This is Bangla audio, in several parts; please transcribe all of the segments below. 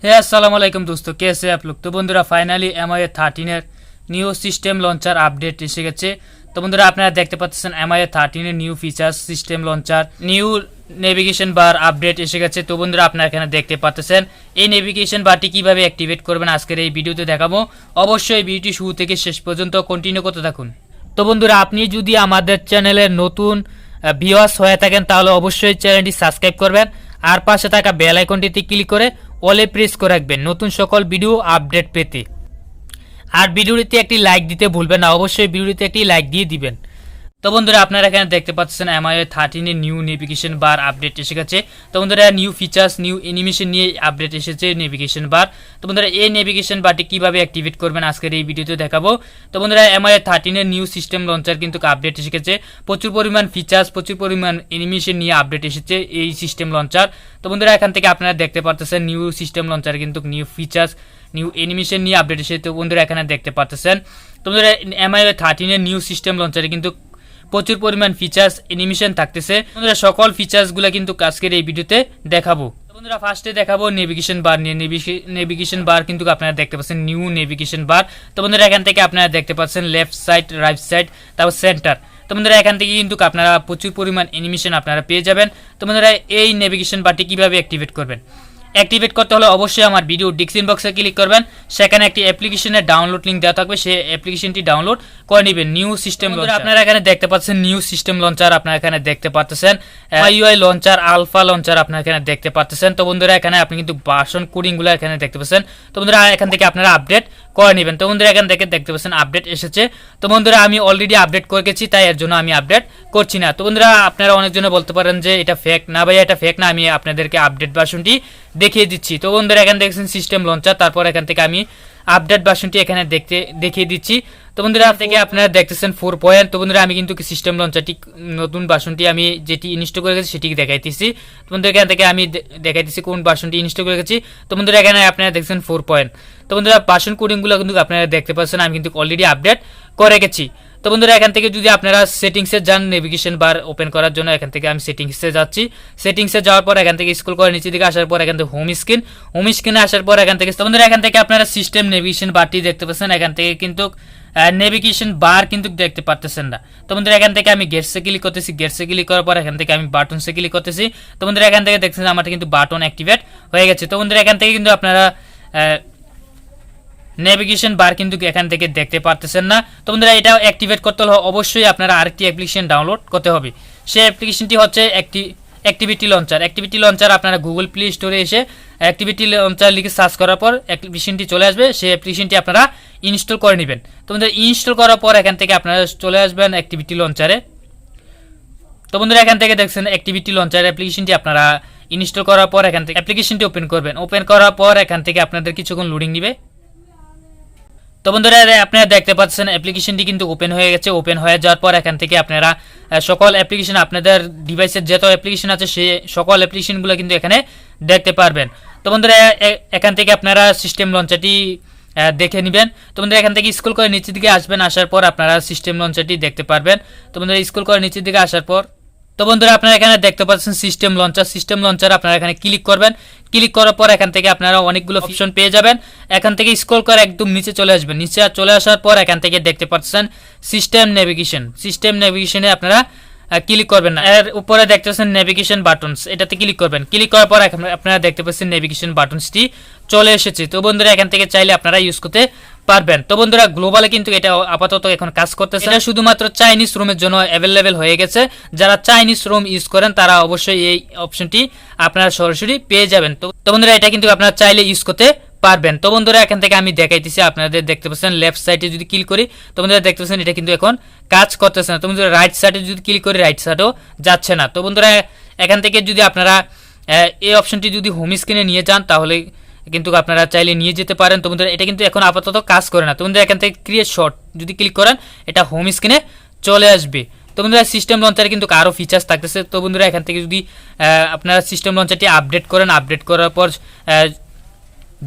हे अस्सलाम वालेकुम दोस्तों, कैसे आप लोग। तो बंधुरा finally MIUI 13 new system launcher update এসে গেছে। তো বন্ধুরা আপনারা দেখতে পাচ্ছেন MIUI 13 new features system launcher new navigation বার আপডেট এসে গেছে। তো বন্ধুরা আপনারা এখানে দেখতে পাচ্ছেন এই নেভিগেশন বারটি কিভাবে অ্যাক্টিভেট করবেন আজকের এই ভিডিওতে দেখাবো। অবশ্যই ভিডিওটি শুরু থেকে শেষ পর্যন্ত কন্টিনিউ করতে থাকুন। তো বন্ধুরা আপনি যদি আমাদের চ্যানেলের নতুন ভিউয়ার্স হয়ে থাকেন তাহলে অবশ্যই চ্যানেলটি সাবস্ক্রাইব করবেন আর পাশে থাকা বেল আইকনটিতে ক্লিক করে অলে প্রেস করে রাখবেন নতুন সকল ভিডিও আপডেট পেতে। আর ভিডিওটিতে একটি লাইক দিতে ভুলবেন না, অবশ্যই ভিডিওটিতে একটি লাইক দিয়ে দিবেন। তো বন্ধুরা আপনারা এখানে দেখতে পাচ্ছেন MIUI 13 নিউ নেভিগেশন বার আপডেট এসে গেছে। তো বন্ধুরা নিউ ফিচার্স নিউ অ্যানিমেশন নিয়ে আপডেট এসেছে নেভিগেশন বার। তো বন্ধুরা এই নেভিগেশন বারটি কিভাবে অ্যাক্টিভেট করবেন আজকের এই ভিডিওতে দেখাবো। তো বন্ধুরা MIUI 13 নিউ সিস্টেম লঞ্চার কিন্তু আপডেট এসে গেছে। প্রচুর পরিমাণ ফিচার্স প্রচুর পরিমাণ অ্যানিমেশন নিয়ে আপডেট এসেছে এই সিস্টেম লঞ্চার। তো বন্ধুরা এখান থেকে আপনারা দেখতে পাচ্ছেন নিউ সিস্টেম লঞ্চার কিন্তু নিউ ফিচার্স নিউ অ্যানিমেশন নিয়ে আপডেট এসেছে। তো বন্ধুরা এখানে দেখতে পাচ্ছেন তো বন্ধুরা MIUI 13 নিউ সিস্টেম লঞ্চারে কিন্তু প্রচুর পরিমাণ ফিচার্স অ্যানিমেশন থাকতেছে। বন্ধুরা সকল ফিচার্সগুলো কিন্তু আজকের এই ভিডিওতে দেখাবো। বন্ধুরা ফার্স্টে দেখাবো নেভিগেশন বার নিয়ে। নেভিগেশন বার কিন্তু আপনারা দেখতে পাচ্ছেন নিউ নেভিগেশন বার। তো বন্ধুরা এখান থেকে আপনারা দেখতে পাচ্ছেন লেফট সাইড রাইট সাইড তারপর সেন্টার। তো বন্ধুরা এখান থেকে কিন্তু আপনারা প্রচুর পরিমাণ অ্যানিমেশন আপনারা পেয়ে যাবেন। তো বন্ধুরা এই নেভিগেশন বারটি কিভাবে অ্যাক্টিভেট করবেন, অ্যাক্টিভেট করতে হলে অবশ্যই আমার ভিডিও ডিসক্রিপশন বক্সে ক্লিক করবেন, সেখানে একটি অ্যাপ্লিকেশনের ডাউনলোড লিঙ্ক দেওয়া থাকবে, সেই অ্যাপ্লিকেশনটি ডাউনলোড করে নেবেন। নিউ সিস্টেম লঞ্চার আপনারা এখানে দেখতে পাচ্ছেন নিউ সিস্টেম লঞ্চার আপনারা এখানে দেখতে পাচ্ছেন MIUI লঞ্চার আলফা লঞ্চার আপনারা এখানে দেখতে পাচ্ছেন। তো বন্ধুরা এখানে আপনি কিন্তু ভার্সন কোডিংগুলো এখানে দেখতে পাচ্ছেন। তো বন্ধুরা এখান থেকে আপনারা আপডেট করে নেবেন। তো বন্ধুরা এখান থেকে দেখতে পাচ্ছেন আপডেট এসেছে। তো বন্ধুরা আমি অলরেডি আপডেট করে গেছি, তাই এর জন্য আমি আপডেট করছি না। তো বন্ধুরা আপনারা অনেকজনে বলতে পারেন যে এটা ফেক, না ভাই এটা ফেক না, আমি আপনাদেরকে আপডেট ভার্সনটি দেখিয়ে দিচ্ছি। তো বন্ধুরা এখানে দেখছেন সিস্টেম লঞ্চার, তারপর এখান থেকে আমি আপডেট ভার্সনটি এখানে দেখিয়ে দিচ্ছি। তো বন্ধুরা থেকে আপনারা দেখতেছেন 4 পয়েন্ট। তো বন্ধুরা আমি কিন্তু সিস্টেম লঞ্চারটি নতুন ভার্সনটি আমি যেটি ইনস্টল করে গেছি সেটি দেখাইতেছি। তো বন্ধুরা এখান থেকে আমি দেখাইতেছি কোন ভার্সনটি ইনস্টল করে গেছি। তো বন্ধুরা এখানে আপনারা দেখছেন 4 পয়েন্ট। তো বন্ধুরা ভার্সন কোডিংগুলো কিন্তু আপনারা দেখতে পাচ্ছেন আমি কিন্তু অলরেডি আপডেট করে গেছি। তো বন্ধুরা এখান থেকে যদি আপনারা সেটিংসে যান নেভিগেশন বার ওপেন করার জন্য, এখান থেকে আমি সেটিংসে যাচ্ছি। সেটিংসে যাওয়ার পর এখান থেকে স্ক্রল করে নিচে দিকে আসার পর এখান থেকে হোম স্ক্রিনে আসার পর এখান থেকে বন্ধুরা এখান থেকে আপনারা সিস্টেম নেভিগেশন বারটি দেখতে পাচ্ছেন। এখান থেকে কিন্তু নেভিগেশন বার কিন্তু দেখতে পারতেছেন না। তো বন্ধুরা এখান থেকে আমি গেটসে ক্লিক করতেছি, গেটসে ক্লিক করার পর এখান থেকে আমি বাটনসে ক্লিক করতেছি। তো বন্ধুরা এখান থেকে দেখছেন আমার কিন্তু বাটন অ্যাক্টিভেট হয়ে গেছে। তো বন্ধুরা এখান থেকে কিন্তু আপনারা নেভিগেশন বার কিন্তু এখান থেকে দেখতে পারতেছেন না। তো বন্ধুরা এটা অ্যাক্টিভেট করতে হলে অবশ্যই আপনারা আরেকটি অ্যাপ্লিকেশন ডাউনলোড করতে হবে। সেই অ্যাপ্লিকেশনটি হচ্ছে অ্যাক্টিভিটি লঞ্চার। অ্যাক্টিভিটি লঞ্চার আপনারা গুগল প্লে স্টোরে এসে অ্যাক্টিভিটি লঞ্চার লিখে সার্চ করার পর অ্যাপ্লিকেশনটি চলে আসবে, সেই অ্যাপ্লিকেশনটি আপনারা ইনস্টল করে নেবেন। তো বন্ধুরা ইনস্টল করার পর এখান থেকে আপনারা চলে আসবেন অ্যাক্টিভিটি লঞ্চারে। তো বন্ধুরা এখান থেকে দেখছেন অ্যাক্টিভিটি লঞ্চার অ্যাপ্লিকেশনটি আপনারা ইনস্টল করার পর এখান থেকে অ্যাপ্লিকেশনটি ওপেন করবেন। ওপেন করার পর এখান থেকে আপনাদের কিছুক্ষণ লোডিং নেবে। তো বন্ধুরা আপনারা দেখতে পাচ্ছেন অ্যাপ্লিকেশনটি কিন্তু ওপেন হয়ে গেছে। ওপেন হয়ে যাওয়ার পর এখান থেকে আপনারা সকল অ্যাপ্লিকেশন আপনাদের ডিভাইসের যত অ্যাপ্লিকেশন আছে সেই সকল অ্যাপ্লিকেশনগুলো কিন্তু এখানে দেখতে পারবেন। তো বন্ধুরা এখান থেকে আপনারা সিস্টেম লঞ্চারটি দেখে নেবেন। তো বন্ধুরা এখান থেকে স্ক্রল করে নিচের দিকে আসবেন, আসার পর আপনারা সিস্টেম লঞ্চারটি দেখতে পারবেন। তো বন্ধুরা স্ক্রল করে নিচের দিকে আসার পর তো বন্ধুরা আপনারা এখানে দেখতে পাচ্ছেন সিস্টেম লঞ্চার। সিস্টেম লঞ্চার আপনারা এখানে ক্লিক করবেন। ক্লিক করার পর এখান থেকে আপনারা অনেকগুলো অপশন পেয়ে যাবেন। এখান থেকে স্ক্রল করে একদম নিচে চলে আসবেন। নিচে চলে আসার পর এখান থেকে দেখতে পাচ্ছেন সিস্টেম নেভিগেশন। সিস্টেম নেভিগেশনে আপনারা ক্লিক করবেন না, এর উপরে দেখতে পাচ্ছেন নেভিগেশন বাটনস, এটাতে ক্লিক করবেন। ক্লিক করার পর আপনারা দেখতে পাচ্ছেন নেভিগেশন বাটনসটি চলে এসেছে। তো বন্ধুরা এখান থেকে চাইলে আপনারা ইউজ করতে পারবেন। তো বন্ধুরা গ্লোবালে কিন্তু এটা আপাতত এখন কাজ করতেছে, এটা শুধুমাত্র চাইনিজ রুমের জন্য অ্যাভেলেবেল হয়ে গেছে। যারা চাইনিজ রুম ইউজ করেন তারা অবশ্যই এই অপশনটি আপনারা সরাসরি পেয়ে যাবেন। তো বন্ধুরা এটা কিন্তু আপনারা চাইলে ইউজ করতে পারবেন। তো বন্ধুরা এখান থেকে আমি দেখাইতেছি, আপনাদের দেখতে পাচ্ছেন লেফট সাইডে যদি ক্লিক করি তো বন্ধুরা দেখতে পাচ্ছেন এটা কিন্তু এখন কাজ করতেছে না। তো বন্ধুরা রাইট সাইডে যদি ক্লিক করি রাইট সাইডেও যাচ্ছে না। তো বন্ধুরা এখান থেকে যদি আপনারা এই অপশনটি যদি হোম স্ক্রিনে নিয়ে যান তাহলে কিন্তু আপনারা চাইলে নিয়ে যেতে পারেন। তো বন্ধুরা এটা কিন্তু এখন আপাতত কাজ করে না। তো বন্ধুরা এখান থেকে ক্রিয়েট শর্ট যদি ক্লিক করেন এটা হোম স্ক্রিনে চলে আসবে। তো বন্ধুরা সিস্টেম লঞ্চারে কিন্তু আরও ফিচার্স থাকতেছে। তো বন্ধুরা এখান থেকে যদি আপনারা সিস্টেম লঞ্চারটি আপডেট করেন, আপডেট করার পর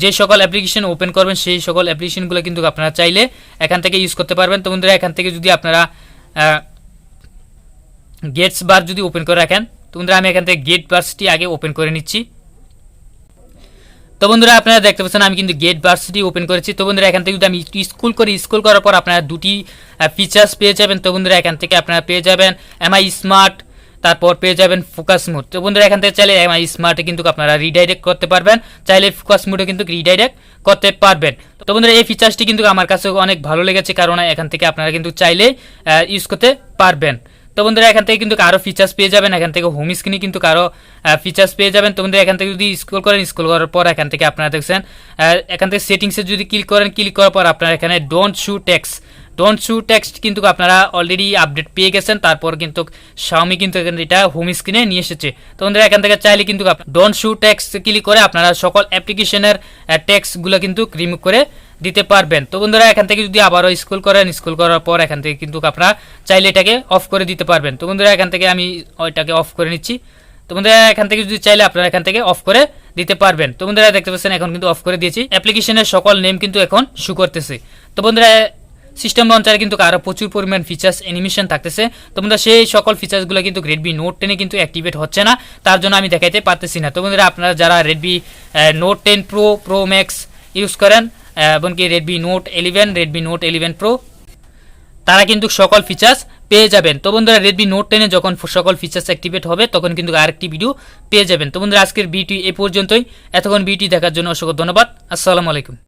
যে সকল অ্যাপ্লিকেশন ওপেন করবেন সেই সকল অ্যাপ্লিকেশনগুলো কিন্তু আপনারা চাইলে এখান থেকে ইউজ করতে পারবেন। তো বন্ধুরা এখান থেকে যদি আপনারা গেটস বার যদি ওপেন করে রাখেন, তো বন্ধুরা আমি এখান থেকে গেট বার্সটি আগে ওপেন করে নিচ্ছি। তো বন্ধুরা আপনারা দেখতে পাচ্ছেন আমি কিন্তু গেট ভার্সিটি ওপেন করেছি। তো বন্ধুরা এখান থেকে যদি আমি স্কুল করি, স্কুল করার পর আপনারা দুটি ফিচার্স পেয়ে যাবেন। তো বন্ধুরা এখান থেকে আপনারা পেয়ে যাবেন এমআই স্মার্ট, তারপর পেয়ে যাবেন ফোকাস মোড। তো বন্ধুরা এখান থেকে চাইলে এমআই স্মার্টে কিন্তু আপনারা রিডাইরেক্ট করতে পারবেন, চাইলে ফোকাস মোডে কিন্তু রিডাইরেক্ট করতে পারবেন। তো বন্ধুরা এই ফিচার্সটি কিন্তু আমার কাছে অনেক ভালো লেগেছে, কারণ এখান থেকে আপনারা কিন্তু চাইলে ইউজ করতে পারবেন। তো বন্ধুরা এখান থেকে কিন্তু আরও ফিচার্স পেয়ে যাবেন, এখান থেকে হোম স্ক্রিনে কিন্তু আরও ফিচার্স পেয়ে যাবেন। তো বন্ধুরা এখান থেকে যদি স্ক্রল করেন, স্ক্রল করার পর এখান থেকে আপনারা দেখছেন এখান থেকে সেটিংসে যদি ক্লিক করেন, ক্লিক করার পর আপনারা এখানে ডোন্ট শু টেক্সট কিন্তু আপনারা অলরেডি আপডেট পেয়ে গেছেন। তারপর কিন্তু Xiaomi কিন্তু এটা হোম স্ক্রিনে নিয়ে এসেছে। তো বন্ধুরা এখান থেকে চাইলে কিন্তু ডোন্ট শু টেক্সট ক্লিক করে আপনারা সকল অ্যাপ্লিকেশনের টেক্সটগুলো কিন্তু রিমুভ করে দিতে পারবেন। তো বন্ধুরা এখান থেকে যদি আবারও স্ক্রল করেন, স্ক্রল করার পর এখান থেকে কিন্তু আপনারা চাইলে এটাকে অফ করে দিতে পারবেন। তো বন্ধুরা এখান থেকে আমি ওইটাকে অফ করে নিচ্ছি। তো বন্ধুরা এখান থেকে যদি চাইলে আপনারা এখান থেকে অফ করে দিতে পারবেন। তো বন্ধুরা দেখতে পাচ্ছেন এখন কিন্তু অফ করে দিয়েছি, অ্যাপ্লিকেশনের সকল নেম কিন্তু এখন শো করতেছে। তো বন্ধুরা সিস্টেম লঞ্চারে কিন্তু আরও প্রচুর পরিমাণ ফিচার্স অ্যানিমেশন থাকতেছে। তো বন্ধুরা সেই সকল ফিচার্সগুলো কিন্তু রেডমি নোট 10 কিন্তু অ্যাক্টিভেট হচ্ছে না, তার জন্য আমি দেখাইতে পারতেছি না। তো বন্ধুরা আপনারা যারা Redmi note 10 pro max use করেন, এমনকি রেডমি নোট 11 প্রো, তারা কিন্তু সকল ফিচার্স পেয়ে যাবেন। তো বন্ধুরা রেডমি নোট 10 যখন সকল ফিচার্স অ্যাক্টিভেট হবে তখন কিন্তু আরেকটি ভিডিও পেয়ে যাবেন। তো বন্ধুরা আজকের ভিডিও এই পর্যন্তই। এতক্ষণ ভিডিও দেখার জন্য অসংখ্য ধন্যবাদ। আসসালামু আলাইকুম।